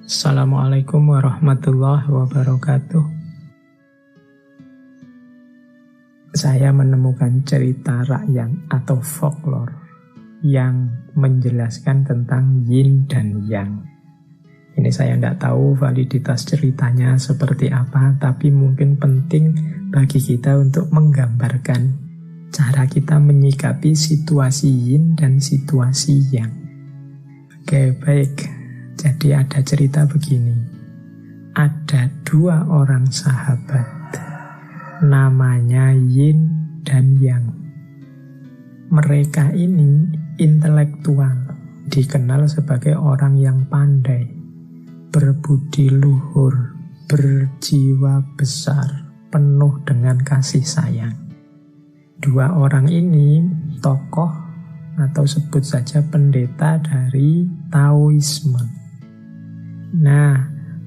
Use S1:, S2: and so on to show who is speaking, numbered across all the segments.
S1: Assalamualaikum warahmatullahi wabarakatuh. Saya menemukan cerita rakyat atau folklore yang menjelaskan tentang yin dan yang. Ini saya tidak tahu validitas ceritanya seperti apa, tapi mungkin penting bagi kita untuk menggambarkan cara kita menyikapi situasi yin dan situasi yang. Oke, baik. Jadi ada cerita begini. Ada dua orang sahabat, namanya Yin dan Yang. Mereka ini intelektual, dikenal sebagai orang yang pandai, berbudi luhur, berjiwa besar, penuh dengan kasih sayang. Dua orang ini tokoh atau sebut saja pendeta dari Taoisme. Nah,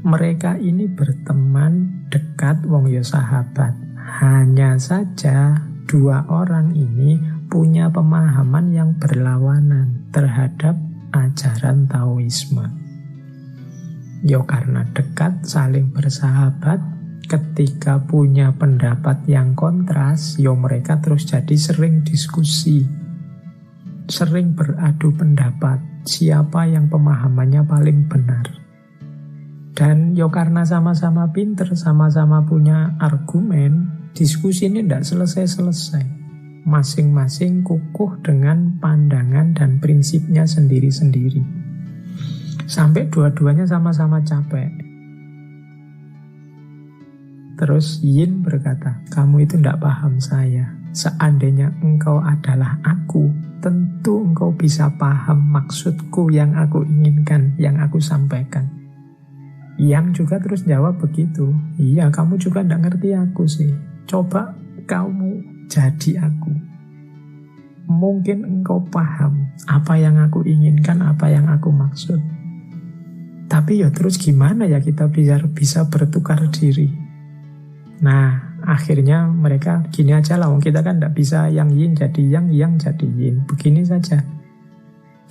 S1: mereka ini berteman dekat, wong ya sahabat. Hanya saja dua orang ini punya pemahaman yang berlawanan terhadap ajaran Taoisme. Yo karena dekat, saling bersahabat, ketika punya pendapat yang kontras, yo mereka terus jadi sering diskusi, sering beradu pendapat, siapa yang pemahamannya paling benar. Dan yo karena sama-sama pinter, sama-sama punya argumen, diskusi ini tidak selesai-selesai. Masing-masing kukuh dengan pandangan dan prinsipnya sendiri-sendiri. Sampai dua-duanya sama-sama capek. Terus Yin berkata, kamu itu tidak paham saya. Seandainya engkau adalah aku, tentu engkau bisa paham maksudku yang aku inginkan, yang aku sampaikan. Yang juga terus jawab begitu. Iya, kamu juga tidak ngerti aku sih. Coba kamu jadi aku. Mungkin engkau paham apa yang aku inginkan, apa yang aku maksud. Tapi ya terus gimana ya kita bisa bertukar diri. Nah, akhirnya mereka gini aja lah. Kita kan tidak bisa yang yin jadi yang jadi yin. Begini saja.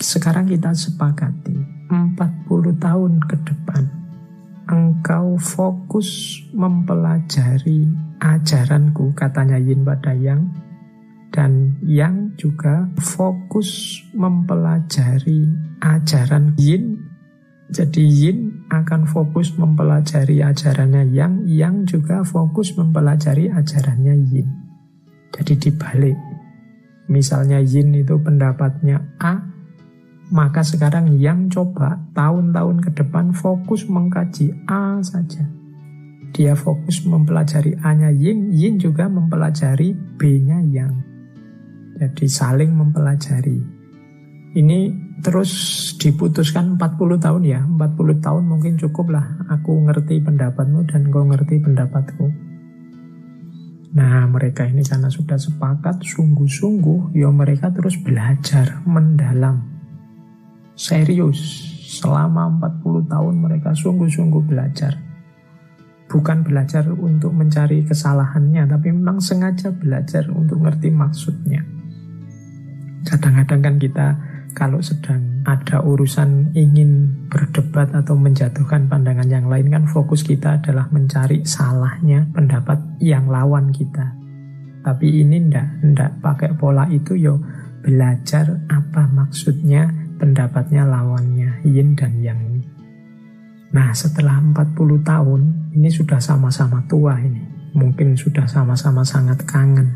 S1: Sekarang kita sepakati 40 tahun ke depan engkau fokus mempelajari ajaranku, katanya Yin pada Yang, dan Yang juga fokus mempelajari ajaran Yin. Jadi Yin akan fokus mempelajari ajarannya Yang juga fokus mempelajari ajarannya Yin. Jadi dibalik. Misalnya Yin itu pendapatnya A, maka sekarang Yang coba tahun-tahun ke depan fokus mengkaji A saja. Dia fokus mempelajari A-nya Yin juga mempelajari B-nya Yang. Jadi saling mempelajari. Ini terus diputuskan 40 tahun ya. 40 tahun mungkin cukup lah. Aku ngerti pendapatmu dan kau ngerti pendapatku. Nah, mereka ini karena sudah sepakat sungguh-sungguh, ya mereka terus belajar mendalam. Serius, selama 40 tahun mereka sungguh-sungguh belajar. Bukan belajar untuk mencari kesalahannya, tapi memang sengaja belajar untuk ngerti maksudnya. Kadang-kadang kan kita kalau sedang ada urusan ingin berdebat atau menjatuhkan pandangan yang lain, kan fokus kita adalah mencari salahnya pendapat yang lawan kita. Tapi ini ndak pakai pola itu, yo belajar apa maksudnya pendapatnya lawannya, Yin dan Yang ini. Nah, setelah 40 tahun, ini sudah sama-sama tua ini. Mungkin sudah sama-sama sangat kangen.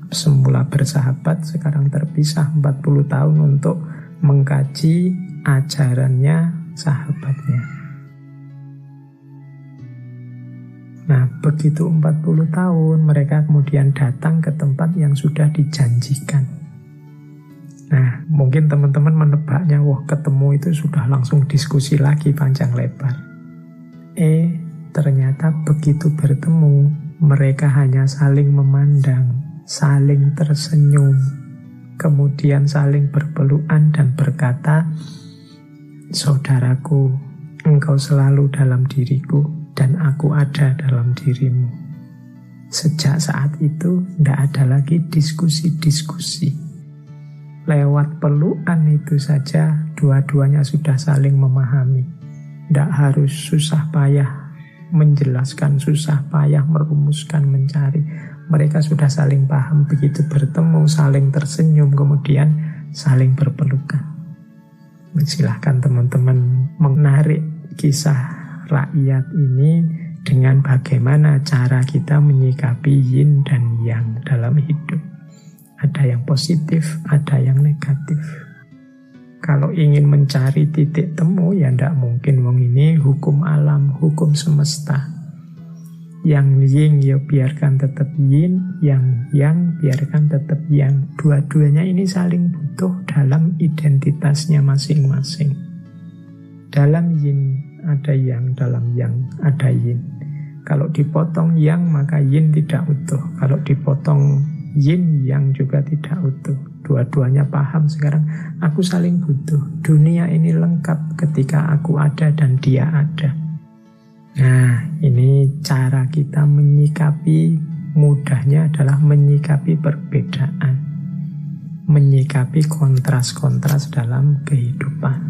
S1: Semula bersahabat, sekarang terpisah 40 tahun untuk mengkaji ajarannya sahabatnya. Nah, begitu 40 tahun, mereka kemudian datang ke tempat yang sudah dijanjikan. Nah, mungkin teman-teman menebaknya, wah ketemu itu sudah langsung diskusi lagi panjang lebar. Ternyata begitu bertemu, mereka hanya saling memandang, saling tersenyum, kemudian saling berpelukan dan berkata, saudaraku, engkau selalu dalam diriku dan aku ada dalam dirimu. Sejak saat itu, tidak ada lagi diskusi-diskusi. Lewat pelukan itu saja, dua-duanya sudah saling memahami. Tidak harus susah payah menjelaskan, susah payah merumuskan, mencari. Mereka sudah saling paham, begitu bertemu, saling tersenyum, kemudian saling berpelukan. Silahkan teman-teman menarik kisah rakyat ini dengan bagaimana cara kita menyikapi yin dan yang dalam hidup. Ada yang positif, ada yang negatif. Kalau ingin mencari titik temu, ya tidak mungkin. Wong ini hukum alam, hukum semesta. Yang yin ya biarkan tetap yin, yang biarkan tetap yang. Dua-duanya ini saling butuh dalam identitasnya masing-masing. Dalam yin ada yang, dalam yang ada yin. Kalau dipotong yang, maka yin tidak utuh. Kalau dipotong yin, yang juga tidak utuh. Dua-duanya paham sekarang, aku saling butuh. Dunia ini lengkap ketika aku ada dan dia ada. Nah, ini cara kita menyikapi, mudahnya adalah menyikapi perbedaan. Menyikapi kontras-kontras dalam kehidupan.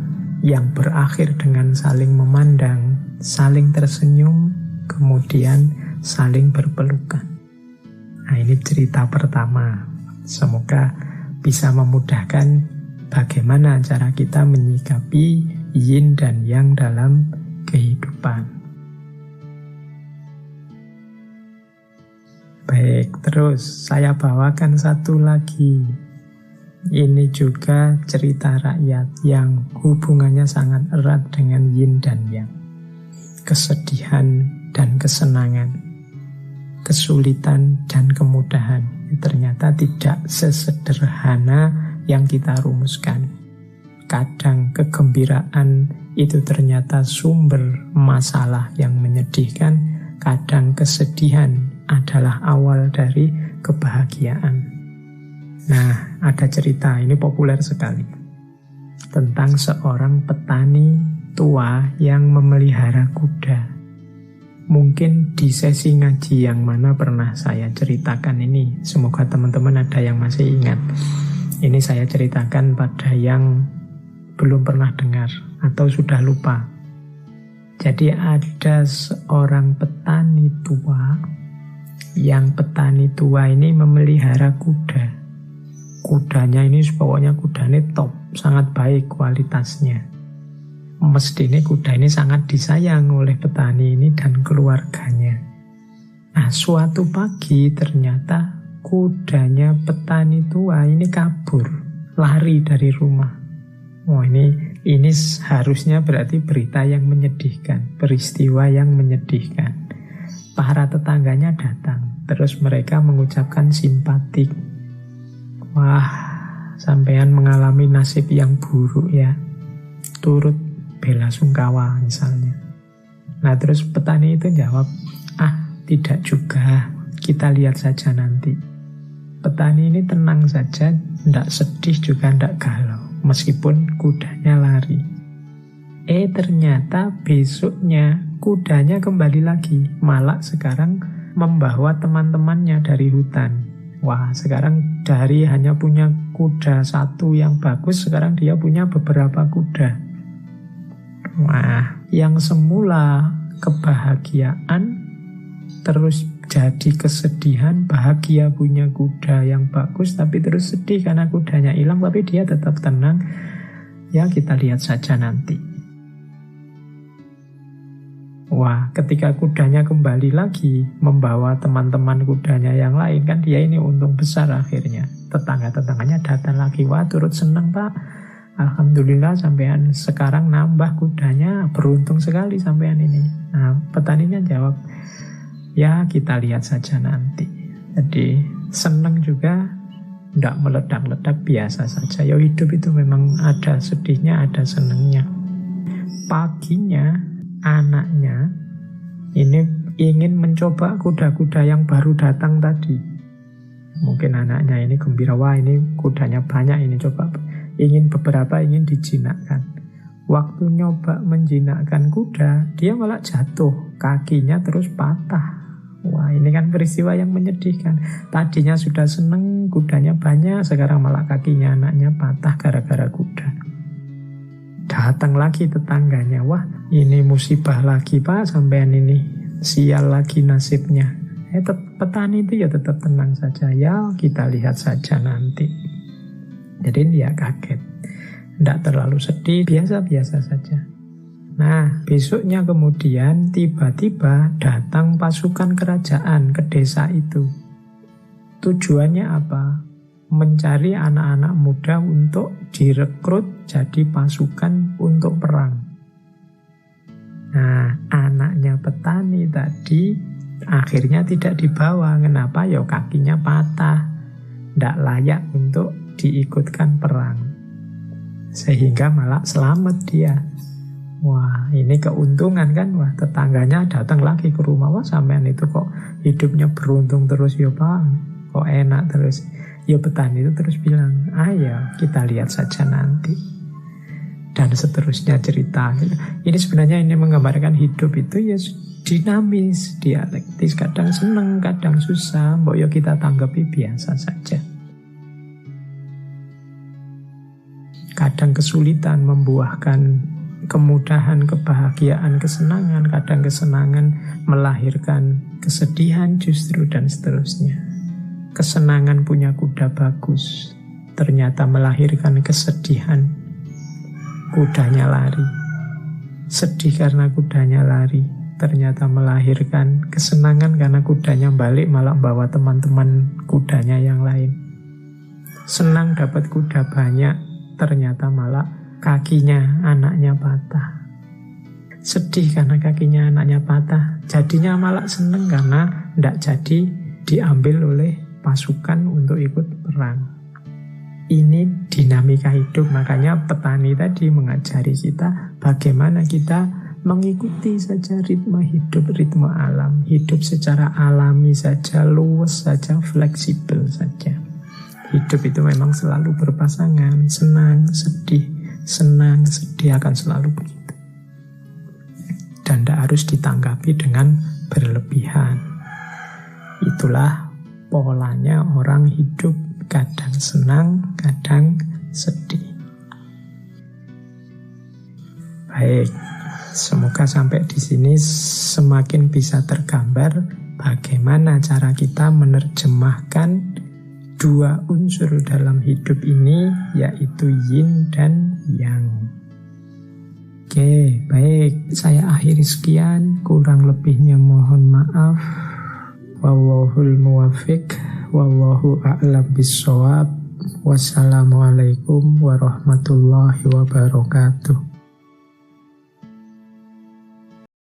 S1: Yang berakhir dengan saling memandang, saling tersenyum, kemudian saling berpelukan. Nah, ini cerita pertama. Semoga bisa memudahkan bagaimana cara kita menyikapi yin dan yang dalam kehidupan. Baik, terus saya bawakan satu lagi. Ini juga cerita rakyat yang hubungannya sangat erat dengan yin dan yang. Kesedihan dan kesenangan, kesulitan dan kemudahan. Ternyata tidak sesederhana yang kita rumuskan. Kadang kegembiraan itu ternyata sumber masalah yang menyedihkan. Kadang kesedihan adalah awal dari kebahagiaan. Nah, ada cerita, ini populer sekali, tentang seorang petani tua yang memelihara kuda. Mungkin di sesi ngaji yang mana pernah saya ceritakan ini. Semoga teman-teman ada yang masih ingat. Ini saya ceritakan pada yang belum pernah dengar atau sudah lupa. Jadi ada seorang petani tua. Yang petani tua ini memelihara kuda. Kudanya ini pokoknya kudanya top, sangat baik kualitasnya. Mestinya kuda ini sangat disayang oleh petani ini dan keluarganya. Nah, suatu pagi ternyata kudanya petani tua ini kabur, lari dari rumah. Oh, ini harusnya berarti berita yang menyedihkan, peristiwa yang menyedihkan. Para tetangganya datang, terus mereka mengucapkan simpatik. Wah, sampean mengalami nasib yang buruk ya. Turut bela sungkawa misalnya. Nah, terus petani itu jawab, tidak juga, kita lihat saja nanti. Petani ini tenang saja, tidak sedih juga tidak galau, meskipun kudanya lari. Ternyata besoknya kudanya kembali lagi, malah sekarang membawa teman-temannya dari hutan. Wah, sekarang dari hanya punya kuda satu yang bagus, sekarang dia punya beberapa kuda. Wah, yang semula kebahagiaan terus jadi kesedihan. Bahagia punya kuda yang bagus, tapi terus sedih karena kudanya hilang, tapi dia tetap tenang. Ya, kita lihat saja nanti. Wah, ketika kudanya kembali lagi membawa teman-teman kudanya yang lain, kan dia ini untung besar akhirnya. Tetangga-tetangganya datang lagi, wah turut senang Pak. Alhamdulillah sampean sekarang nambah kudanya, beruntung sekali sampean ini. Nah, petaninya jawab, ya kita lihat saja nanti. Jadi senang juga, tidak meledak-ledak, biasa saja. Ya hidup itu memang ada sedihnya, ada senangnya. Paginya anaknya ini ingin mencoba kuda-kuda yang baru datang tadi. Mungkin anaknya ini gembira, wah ini kudanya banyak, ini coba. Beberapa ingin dijinakkan. Waktu nyoba menjinakkan kuda, dia malah jatuh, kakinya terus patah. Wah, ini kan peristiwa yang menyedihkan. Tadinya sudah seneng, kudanya banyak, sekarang malah kakinya anaknya patah gara-gara kuda. Datang lagi tetangganya, wah ini musibah lagi Pak, sampean ini sial lagi nasibnya. Petani itu ya tetap tenang saja, ya kita lihat saja nanti. Jadi dia kaget, tidak terlalu sedih, biasa-biasa saja. Nah, besoknya kemudian tiba-tiba datang pasukan kerajaan ke desa itu. Tujuannya apa? Mencari anak-anak muda untuk direkrut jadi pasukan untuk perang. Nah, anaknya petani tadi akhirnya tidak dibawa. Kenapa? Ya kakinya patah, tidak layak untuk diikutkan perang. Sehingga malah selamat dia. Wah, ini keuntungan kan? Wah, tetangganya datang lagi ke rumah. Wah, sampean itu kok hidupnya beruntung terus ya Pak? Kok enak terus? Ya petani itu terus bilang, ya kita lihat saja nanti. Dan seterusnya cerita. Ini sebenarnya ini menggambarkan hidup itu ya dinamis, dialektis. Kadang senang, kadang susah. Mbok ya kita tanggapi biasa saja. Kadang kesulitan membuahkan kemudahan, kebahagiaan, kesenangan. Kadang kesenangan melahirkan kesedihan justru, dan seterusnya. Kesenangan punya kuda bagus, ternyata melahirkan kesedihan, kudanya lari. Sedih karena kudanya lari, ternyata melahirkan kesenangan karena kudanya balik malah bawa teman-teman kudanya yang lain. Senang dapat kuda banyak, ternyata malah kakinya anaknya patah. Sedih karena kakinya anaknya patah, jadinya malah seneng karena tidak jadi diambil oleh pasukan untuk ikut perang. Ini dinamika hidup. Makanya petani tadi mengajari kita bagaimana kita mengikuti saja ritme hidup, ritme alam. Hidup secara alami saja, luwes saja, fleksibel saja. Hidup itu memang selalu berpasangan, senang, sedih akan selalu begitu. Dan tidak harus ditanggapi dengan berlebihan. Itulah polanya orang hidup, kadang senang, kadang sedih. Baik, semoga sampai di sini semakin bisa tergambar bagaimana cara kita menerjemahkan dua unsur dalam hidup ini, yaitu yin dan yang. Oke, baik, saya akhiri sekian, kurang lebihnya mohon maaf. Wallahul muwaffiq, wallahu a'lam bissawab. Wassalamualaikum warahmatullahi wabarakatuh.